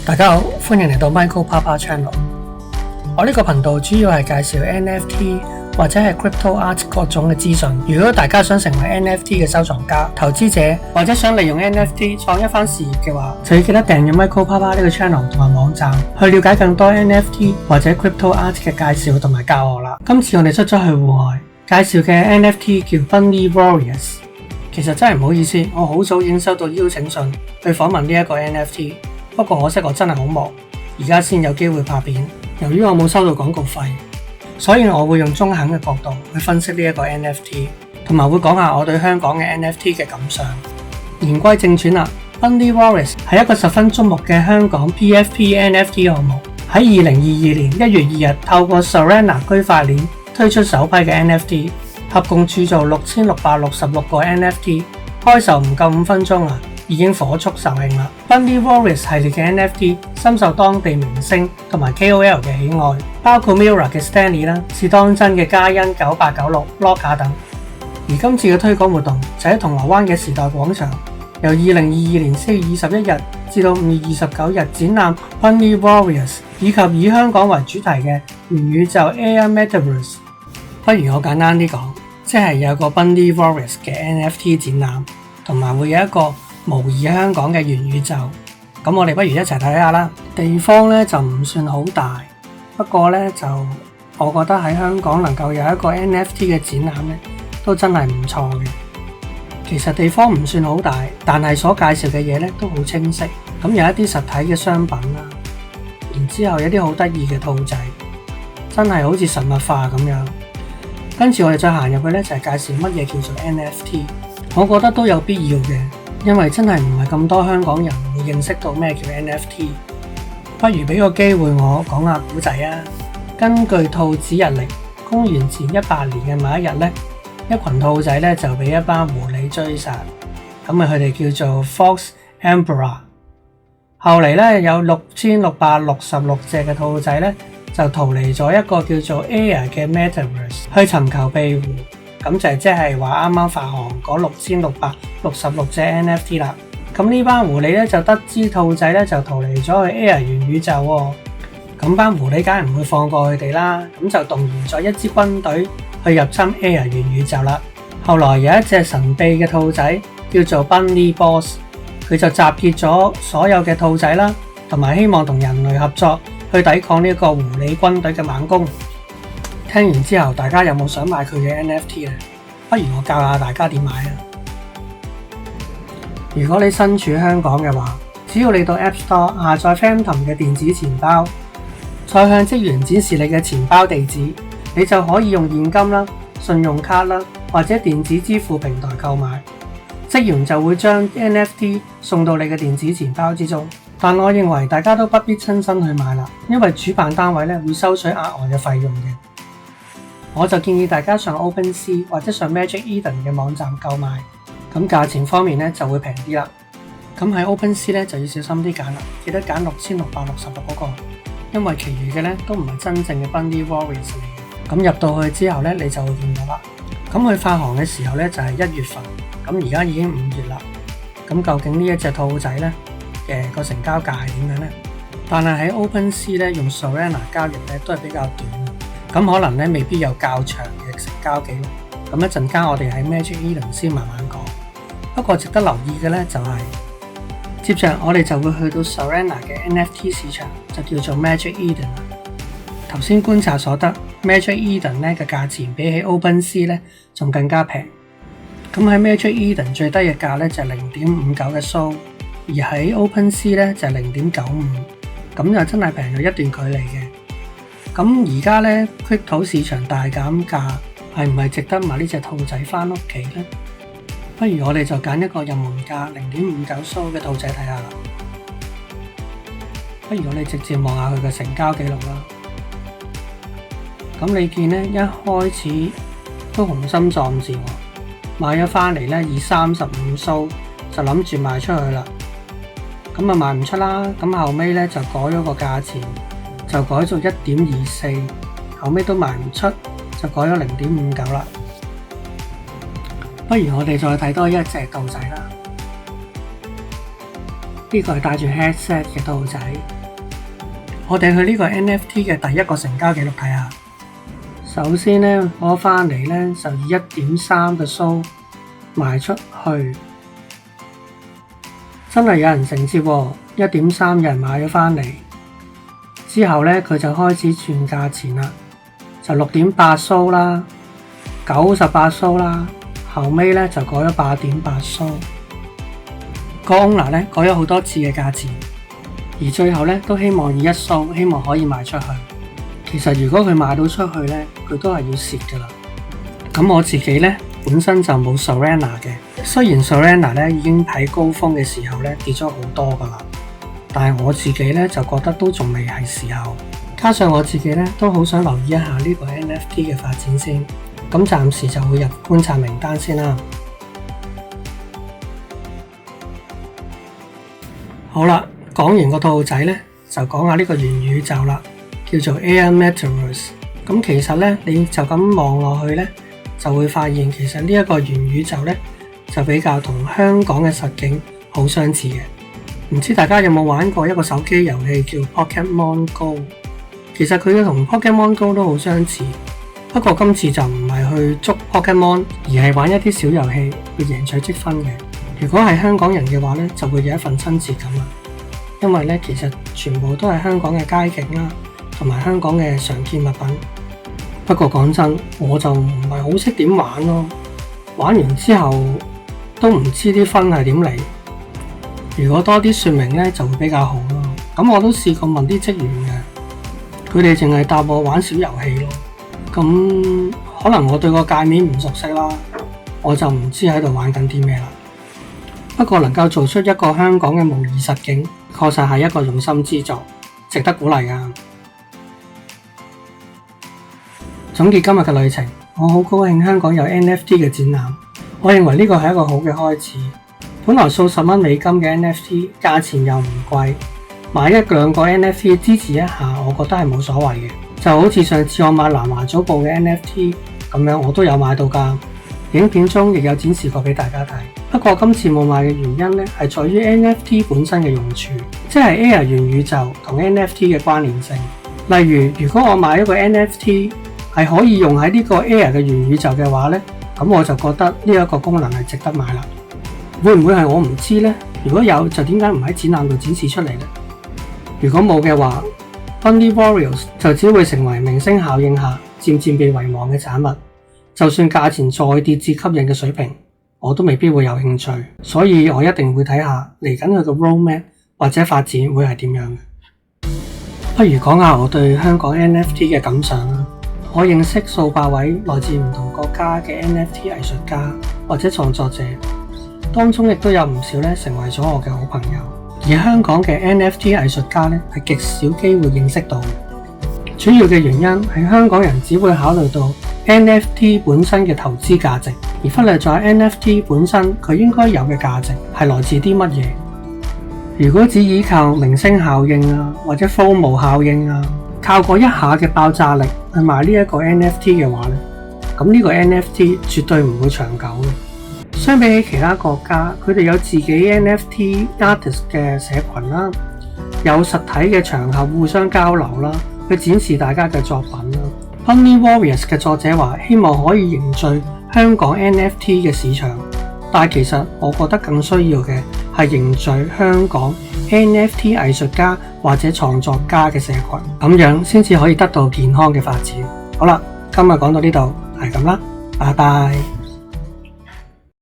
大家好，歡迎嚟到 Michael Papa Channel。我呢個頻道主要係介紹 NFT 或者係 Crypto Art 各種嘅資訊。如果大家想成為 NFT 嘅收藏家、投資者或者想利用 NFT 創一番事業嘅話，就要記得訂閱 Michael Papa 呢個 channel 同埋網站，去了解更多 NFT 或者 Crypto Art 嘅介紹同埋教學啦。今次我哋出咗去戶外，介紹嘅 NFT 叫 Bunny Warriors。其實真係唔好意思，我好早已經收到邀請信去訪問呢一個 NFT。不過可惜我真係好忙，而家先有機會拍片。由於我冇收到廣告費，所以我會用中肯嘅角度去分析呢一個 NFT， 同埋會講下我對香港嘅 NFT 嘅感想。言歸正傳啦， Bunny Warriors 係一個十分矚目嘅香港 PFP NFT 項目，喺2022年1月2日透過 Solana 區塊鏈推出首批嘅 NFT， 合共鑄造6666個 NFT， 開售唔夠5分鐘已經火速售罄啦。Bunny Warriors 系列嘅 NFT 深受當地明星同埋 KOL 嘅喜愛，包括 Mirror 嘅 Stanley 啦，是當真嘅嘉欣9896 Locka 等。而今次嘅推廣活動就喺銅鑼灣嘅時代廣場，由2022年4月21日至到5月29日展覽 Bunny Warriors， 以及以香港為主題嘅元宇宙 Air Metaverse。不如我簡單啲講，即係有個 Bunny Warriors 嘅 NFT 展覽，同埋會有一個模擬香港嘅元宇宙。咁我哋不如一齊睇下啦。地方咧就唔算好大，不過咧就我覺得喺香港能夠有一個 NFT 嘅展覽咧，都真係唔錯嘅。其實地方唔算好大，但係所介紹嘅嘢咧都好清晰。咁有一啲實體嘅商品啦，然之後有啲好得意嘅兔仔，真係好似神物化咁樣。跟住我哋再行入去咧，就係介紹乜嘢叫做 NFT。我覺得都有必要嘅，因為真係唔係咁多香港人會認識到咩叫 NFT。不如俾個機會我講下古仔啊。根據兔子日曆，公元前100年嘅某一日咧，一群兔仔咧就俾一班狐狸追殺，咁佢哋叫做 Fox Emperor。後嚟咧有6666隻嘅兔仔咧就逃離咗一個叫做 Air 嘅 Metaverse 去尋求庇護。咁就即係話啱啱發行嗰6666隻 NFT 啦。咁呢班狐狸咧就得知兔仔咧就逃離咗去 Air 元宇宙喎。咁班狐狸梗係唔會放過佢哋啦，咁就動員咗一支軍隊去入侵 Air 元宇宙啦。後來有一隻神秘嘅兔仔叫做 Bunny Boss， 佢就集結咗所有嘅兔仔啦，同埋希望同人類合作去抵抗呢個狐狸軍隊嘅猛攻。聽完之後，大家有冇想買佢嘅 NFT 咧？不如我教下大家點買啊！如果你身處香港嘅話，只要你到 App Store 下載 Phantom 嘅電子錢包，再向職員展示你嘅錢包地址，你就可以用現金啦、信用卡啦或者電子支付平台購買，職員就會將 NFT 送到你嘅電子錢包之中。但我認為大家都不必親身去買啦，因為主辦單位咧會收取額外嘅費用嘅。我就建議大家上 OpenSea 或者上 Magic Eden 嘅網站購買，咁價錢方面咧就會平啲啦。咁喺 OpenSea 咧就要小心啲揀啦，記得揀6666嗰個，因為其餘嘅咧都唔係真正嘅 Bunny Warriors 嚟嘅。咁入到去之後咧，你就會見到啦。咁佢發行嘅時候咧就係1月份，咁而家已經5月啦。咁究竟呢一隻兔仔咧嘅個成交價係點樣咧？但係喺 OpenSea 咧用 Solana 交易咧都係比較短。咁可能咧未必有較長嘅成交記錄，咁一陣間我哋喺 Magic Eden 先慢慢講。不過值得留意嘅咧就係，接着我哋就會去到 Solana 嘅 NFT 市場，就叫做 Magic Eden。頭先觀察所得 ，Magic Eden 咧嘅價錢比起 OpenSea 咧仲更加平。咁喺 Magic Eden 最低嘅價咧就係0.59嘅 SOL， 而喺 OpenSea 咧就係0.95， 咁就真係平咗一段距離嘅。咁而家咧 Crypto 市場大減價，係唔係值得買呢隻兔仔返屋企呢？不如我哋就揀一個入門價0.59 SOL 嘅兔仔睇下啦。不如我哋直接望下佢嘅成交記錄啦。咁你見咧一開始都雄心壯志喎，買咗返嚟咧以35 SOL就諗住賣出去啦。咁啊賣唔出啦，咁後尾咧就改咗個價錢。就改做 1.24， 後尾都賣唔出，就改咗 0.59 啦。不如我哋再睇多一隻兔仔啦。呢個係戴住 headset 嘅兔仔。我哋去呢個 NFT 嘅第一個成交記錄睇下。首先呢，我返嚟呢就以 1.3 嘅蘇賣出去，真係有人承接喎，1.3有人買咗返嚟。之後呢，佢就開始轉價錢啦，就 6.8 蘇啦，98蘇啦，後尾呢就改咗 8.8 蘇。個 owner 呢改咗好多次嘅價錢，而最後呢都希望以1蘇，希望可以賣出去。其實如果佢賣到出去呢，佢都係要蝕噶啦。咁我自己呢，本身就冇 Solana 嘅，雖然 Solana 呢已經喺高峰嘅時候呢跌咗好多噶啦，但係我自己呢就覺得都仲未係時候。加上我自己呢都好想留意一下呢個 NFT 嘅發展先，咁暫時就會入觀察名單先啦。好啦，講完個兔仔呢，就講下呢個元宇宙啦，叫做 Air Metaverse。咁其實呢，你就咁望落去呢，就會發現其實呢一個元宇宙呢，就比較同香港嘅實境好相似嘅。唔知大家有冇玩過一個手機遊戲叫 Pokemon Go？ 其實佢同 Pokemon Go 都好相似，不過今次就唔係去捉 Pokemon， 而係玩一啲小遊戲去贏取積分嘅。如果係香港人嘅話呢，就會有一份親切感啦。因為呢，其實全部都係香港嘅街景啦，同埋香港嘅常見物品。不過講真，我就唔係好識點玩咯。玩完之後都唔知啲分係點嚟。如果多啲說明呢，就會比較好咯。咁我都試過問啲職員嘅，佢哋淨係答我玩小遊戲咯。咁可能我對個界面唔熟悉啦，我就唔知喺度玩緊啲咩啦。不過能夠做出一個香港嘅模擬實境，確實係一個用心之作，值得鼓勵㗎。總結今日嘅旅程，我好高興香港有 NFT 嘅展覽，我認為呢個係一個好嘅開始。本來數十蚊美金嘅 NFT， 價錢又唔貴，買一兩個 NFT 支持一下，我覺得係冇所謂嘅。就好似上次我買南華早報嘅 NFT 咁樣，我都有買到㗎。影片中亦有展示過俾大家睇。不過今次冇買嘅原因呢，係在於 NFT 本身嘅用處，即係 Air 元宇宙同 NFT 嘅關聯性。例如，如果我買一個 NFT 係可以用喺呢個 Air 嘅元宇宙嘅話呢，咁我就覺得呢一個功能係值得買啦。會唔會係我唔知呢？如果有，就點解唔喺展覽度展示出嚟呢？如果冇嘅話， Bunny Warriors 就只會成為明星效應下漸漸被遺忘嘅產物。就算價錢再跌至吸引嘅水平，我都未必會有興趣。所以我一定會睇下嚟緊佢嘅 roadmap 或者發展會係點樣嘅。不如講下我對香港 NFT 嘅感想啦。我認識數百位來自唔同國家嘅 NFT 藝術家或者創作者，當中亦都有唔少咧成為咗我嘅好朋友。而香港嘅 NFT 藝術家咧係極少機會認識到嘅。主要嘅原因係香港人只會考慮到 NFT 本身嘅投資價值，而忽略咗 NFT 本身佢應該有嘅價值係來自啲乜嘢。如果只依靠明星效應啊，或者 FOMO 效應啊，靠過一下嘅爆炸力去賣呢一個 NFT 嘅話咧，咁呢個 NFT 絕對唔會長久嘅。相比起其他國家，佢哋有自己 NFT artist 嘅社群啦，有實體嘅場合互相交流啦，去展示大家嘅作品啦。Bunny Warriors 嘅作者話希望可以凝聚香港 NFT 嘅市場，但其實我覺得更需要嘅係凝聚香港 NFT 藝術家或者創作家嘅社群，咁樣先至可以得到健康嘅發展。好啦，今日講到呢度係咁啦，拜拜。